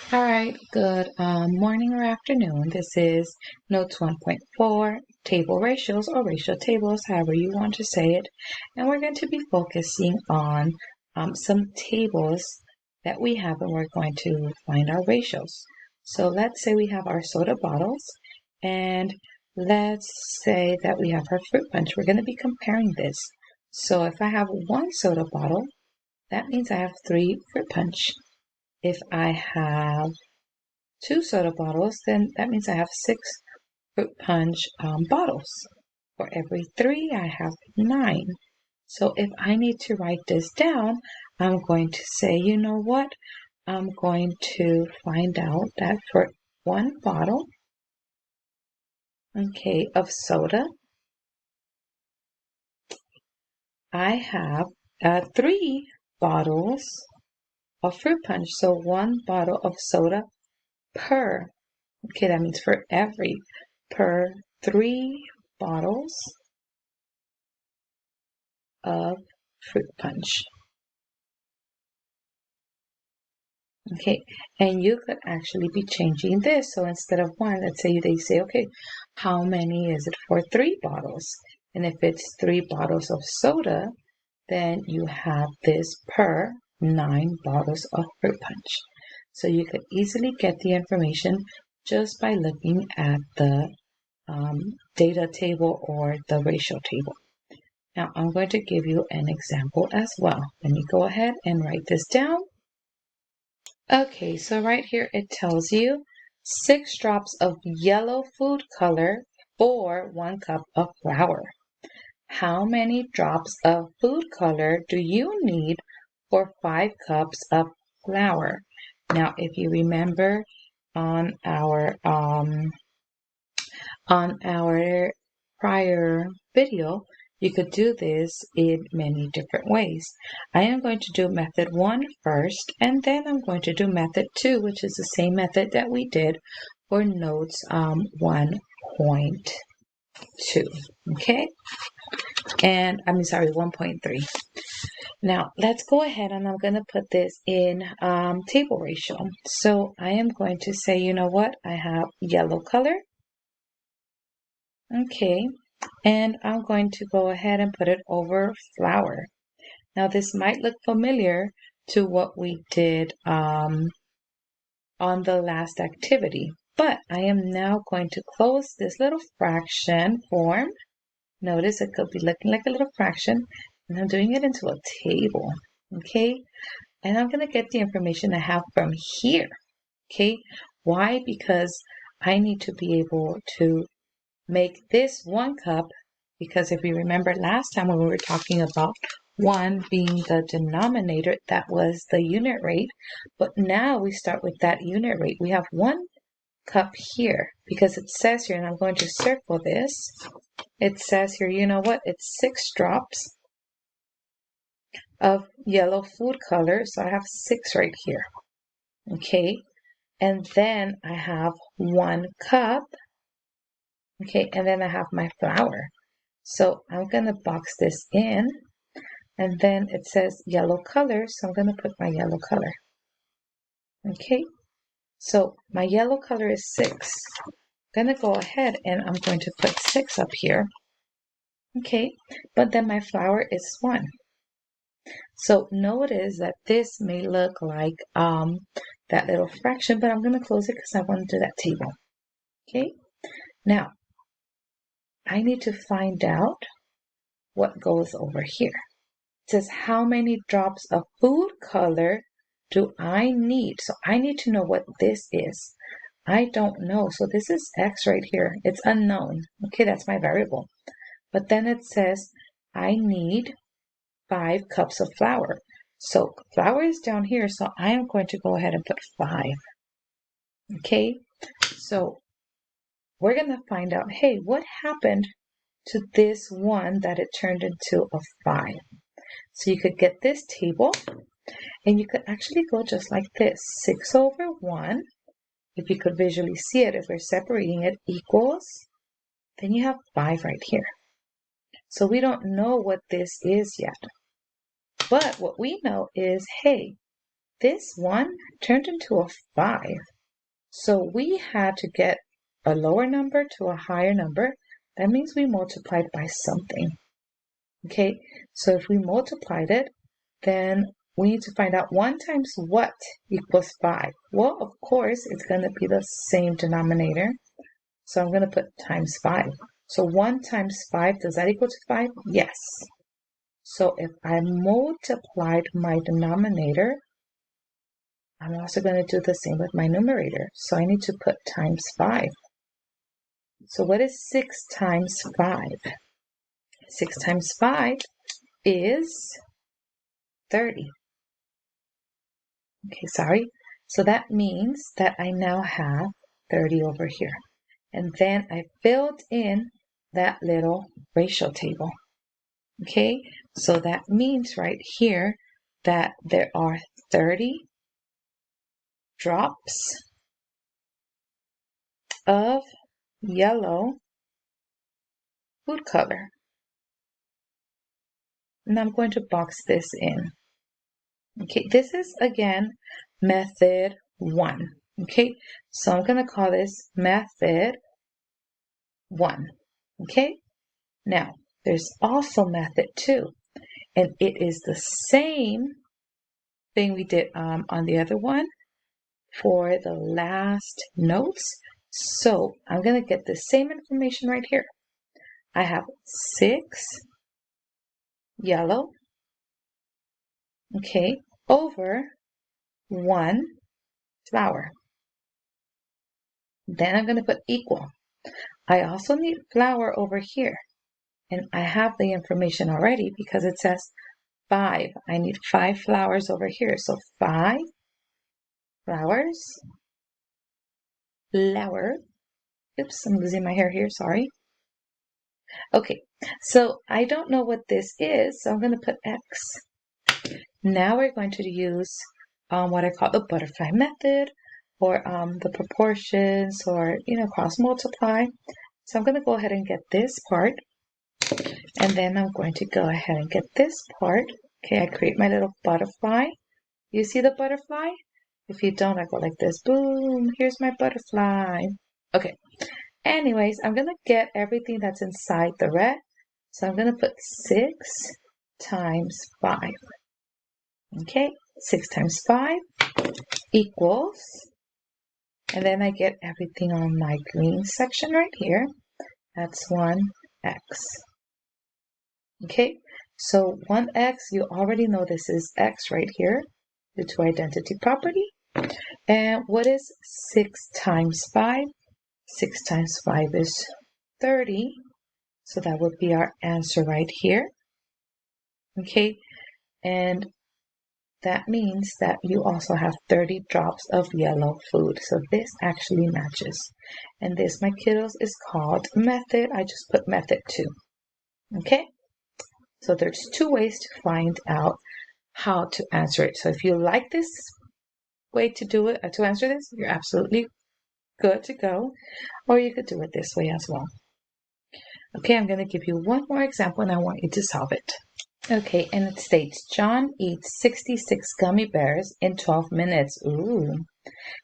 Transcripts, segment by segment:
All right, good morning or afternoon. This is Notes 1.4, Table Ratios or Ratio Tables, however you want to say it. And we're going to be focusing on some tables that we have, and we're going to find our ratios. So let's say we have our soda bottles, and let's say that we have our fruit punch. We're going to be comparing this. So if I have one soda bottle, that means I have 3 fruit punch. If I have 2 soda bottles, then that means I have 6 fruit punch bottles. For every 3, I have 9. So if I need to write this down, I'm going to say, you know what? I'm going to find out that for 1 bottle, okay, of soda, I have 3 bottles of fruit punch. So 1 bottle of soda per, okay, that means for every, per 3 bottles of fruit punch. Okay, and you could actually be changing this. So instead of 1, let's say they say, okay, how many is it for 3 bottles? And if it's 3 bottles of soda, then you have this per 9 bottles of fruit punch. So you could easily get the information just by looking at the data table or the ratio table. Now I'm going to give you an example as well. Let me go ahead and write this down. Okay, so right here it tells you 6 drops of yellow food color for 1 cup of flour. How many drops of food color do you need for 5 cups of flour? Now, if you remember on our prior video, you could do this in many different ways. I am going to do method 1 first, and then I'm going to do method 2, which is the same method that we did for notes 1.2. Okay? And I'm sorry, 1.3. Now, let's go ahead and I'm going to put this in table ratio. So I am going to say, you know what? I have yellow color. Okay, and I'm going to go ahead and put it over flour. Now this might look familiar to what we did on the last activity, but I am now going to close this little fraction form. Notice it could be looking like a little fraction, and I'm doing it into a table, okay? And I'm going to get the information I have from here, okay? Why? Because I need to be able to make this 1 cup, because if you remember last time when we were talking about 1 being the denominator, that was the unit rate, but now we start with that unit rate. We have 1 cup here because it says here, and I'm going to circle this, it says here, you know what, it's 6 drops of yellow food color, so I have 6 right here, okay, and then I have 1 cup. Okay, and then I have my flour. So I'm going to box this in, and then it says yellow color, so I'm going to put my yellow color. Okay, so my yellow color is 6. I'm going to go ahead and I'm going to put 6 up here. Okay, but then my flour is 1. So notice that this may look like that little fraction, but I'm going to close it because I want to do that table. Okay, now I need to find out what goes over here. It says how many drops of food color do I need? So I need to know what this is. I don't know. So this is X right here. It's unknown. Okay, that's my variable. But then it says I need 5 cups of flour. So flour is down here. So I am going to go ahead and put 5. Okay, so we're going to find out, hey, what happened to this 1 that it turned into a 5? So you could get this table, and you could actually go just like this. 6 over 1, if you could visually see it, if we're separating it, equals, then you have 5 right here. So we don't know what this is yet. But what we know is, hey, this one turned into a 5. So we had to get a lower number to a higher number. That means we multiplied by something. Okay, so if we multiplied it, then we need to find out 1 times what equals 5. Well, of course, it's going to be the same denominator. So I'm going to put times 5. So 1 times 5, does that equal to 5? Yes. So if I multiplied my denominator, I'm also going to do the same with my numerator. So I need to put times 5. So what is 6 times 5? 6 times 5 is 30. Okay, sorry. So that means that I now have 30 over here. And then I filled in that little ratio table. Okay, so that means right here that there are 30 drops of yellow food color. And I'm going to box this in. Okay, this is again method 1. Okay, so I'm going to call this method 1. Okay, now there's also method 2, and it is the same thing we did on the other one for the last notes. So I'm going to get the same information right here. I have 6 yellow, okay, over 1 flour. Then I'm going to put equal. I also need flour over here. And I have the information already because it says 5. I need 5 flours over here. So 5 flours. Flour. Oops, I'm losing my hair here. Sorry. Okay, so I don't know what this is, so I'm going to put X. Now we're going to use what I call the butterfly method, or the proportions, or cross multiply. So I'm going to go ahead and get this part, and then I'm going to go ahead and get this part. Okay, I create my little butterfly. You see the butterfly? If you don't, I go like this. Boom, here's my butterfly. Okay, anyways, I'm going to get everything that's inside the red. So I'm going to put 6 times 5. Okay, 6 times 5 equals, and then I get everything on my green section right here. That's 1x. Okay, so 1x, you already know this is x right here due to identity property. And what is 6 times 5? 6 times 5 is 30. So that would be our answer right here. Okay, and that means that you also have 30 drops of yellow food. So this actually matches. And this, my kiddos, is called method. I just put method 2. Okay, so there's 2 ways to find out how to answer it. So if you like this way to do it, to answer this, you're absolutely good to go. Or you could do it this way as well. Okay, I'm going to give you one more example and I want you to solve it. Okay, and it states, John eats 66 gummy bears in 12 minutes. Ooh.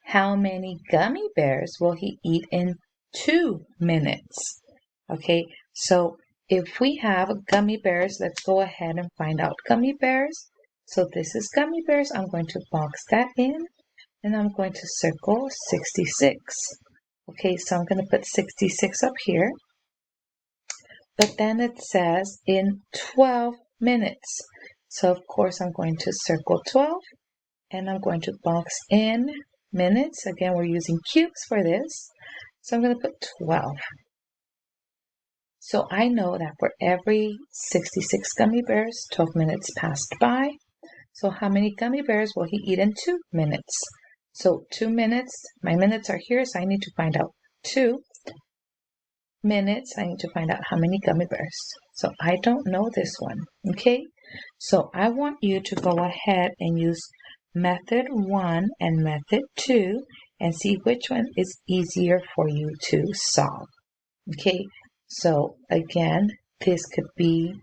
How many gummy bears will he eat in 2 minutes? Okay, so if we have gummy bears, let's go ahead and find out gummy bears. So this is gummy bears. I'm going to box that in, and I'm going to circle 66. Okay, so I'm going to put 66 up here. But then it says in 12 minutes. So of course I'm going to circle 12 and I'm going to box in minutes. Again, we're using cubes for this. So I'm going to put 12. So I know that for every 66 gummy bears, 12 minutes passed by. So how many gummy bears will he eat in 2 minutes? So 2 minutes, my minutes are here, so I need to find out 2 minutes. I need to find out how many gummy bears. So I don't know this one. Okay, so I want you to go ahead and use method 1 and method 2 and see which one is easier for you to solve. Okay, so again, this could be,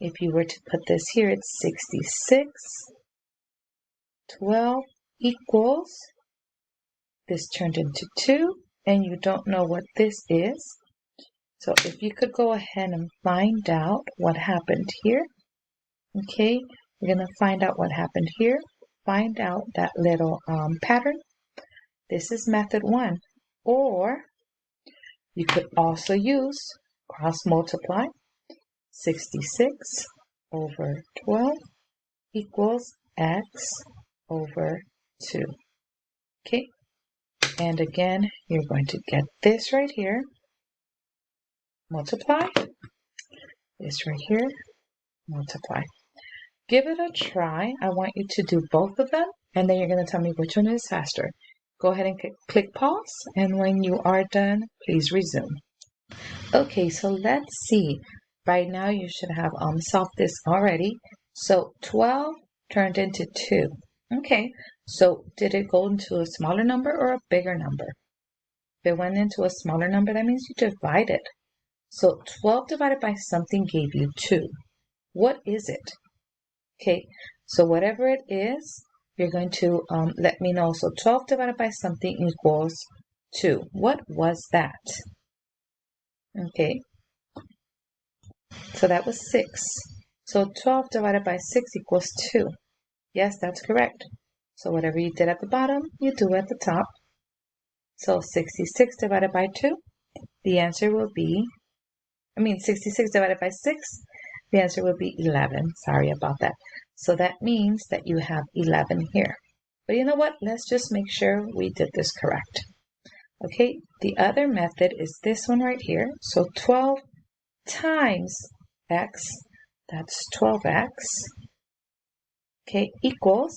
if you were to put this here, it's 66, 12 equals, this turned into 2, and you don't know what this is. So if you could go ahead and find out what happened here. Okay, we're going to find out what happened here. Find out that little pattern. This is method 1. Or you could also use cross multiply. 66 over 12 equals x over 2. Okay, and again, you're going to get this right here. Multiply. This right here. Multiply. Give it a try. I want you to do both of them, and then you're going to tell me which one is faster. Go ahead and click pause, and when you are done, please resume. Okay, so let's see. Right now, you should have solved this already. So 12 turned into 2. Okay, so did it go into a smaller number or a bigger number? If it went into a smaller number, that means you divide it. So 12 divided by something gave you 2. What is it? Okay, so whatever it is, you're going to let me know. So 12 divided by something equals 2. What was that? Okay, so that was 6. So 12 divided by 6 equals 2. Yes, that's correct. So whatever you did at the bottom, you do at the top. So 66 divided by 2, the answer will be, 66 divided by 6, the answer will be 11. Sorry about that. So that means that you have 11 here. But you know what? Let's just make sure we did this correct. Okay, the other method is this one right here. So 12 times x, that's 12x, okay, equals,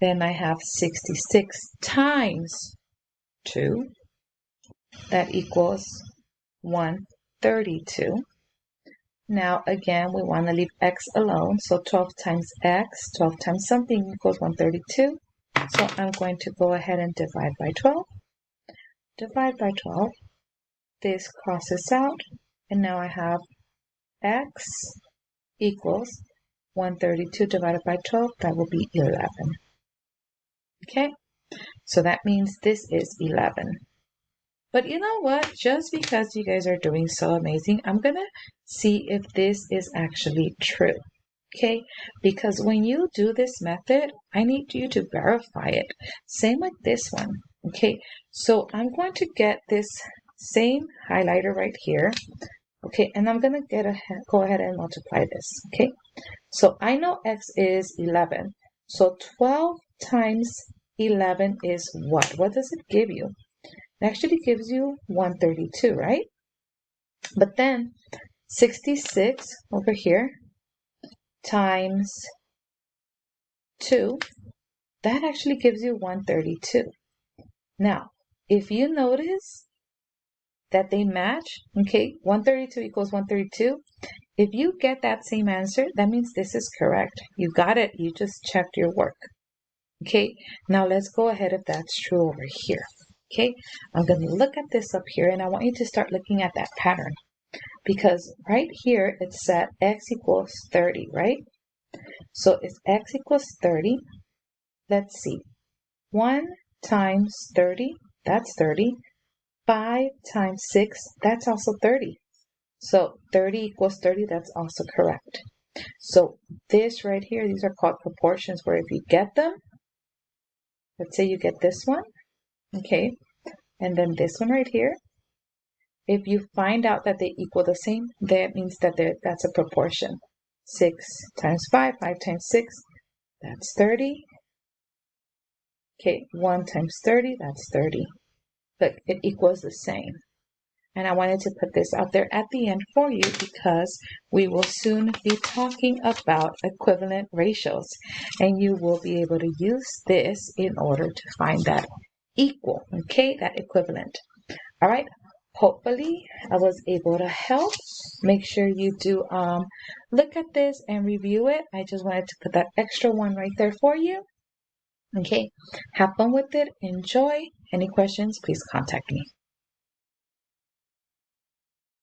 then I have 66 times 2, that equals 132. Now again, we want to leave x alone, so 12 times x, 12 times something equals 132. So I'm going to go ahead and divide by 12. Divide by 12. This crosses out, and now I have x equals 132 divided by 12. That will be 11. Okay, so that means this is 11. But you know what? Just because you guys are doing so amazing, I'm going to see if this is actually true. Okay, because when you do this method, I need you to verify it. Same like this one. Okay, so I'm going to get this same highlighter right here. Okay, and I'm going to go ahead and multiply this. Okay, so I know x is 11. So 12 times 11 is what? What does it give you? It actually gives you 132, right? But then 66 over here times 2, that actually gives you 132. Now, if you notice that they match, okay, 132 equals 132, if you get that same answer, that means this is correct. You got it. You just checked your work. Okay, now let's go ahead if that's true over here. Okay, I'm going to look at this up here, and I want you to start looking at that pattern. Because right here, it said x equals 30, right? So if x equals 30, let's see. 1 times 30, that's 30. 5 times 6, that's also 30. So 30 equals 30, that's also correct. So this right here, these are called proportions, where if you get them, let's say you get this one, okay, and then this one right here, if you find out that they equal the same, that means that that's a proportion. 6 times 5, 5 times 6, that's 30. Okay, 1 times 30, that's 30. Look, it equals the same. And I wanted to put this out there at the end for you because we will soon be talking about equivalent ratios. And you will be able to use this in order to find that equal, okay, that equivalent. All right, hopefully I was able to help. Make sure you do look at this and review it. I just wanted to put that extra one right there for you. Okay, have fun with it. Enjoy. Any questions, please contact me.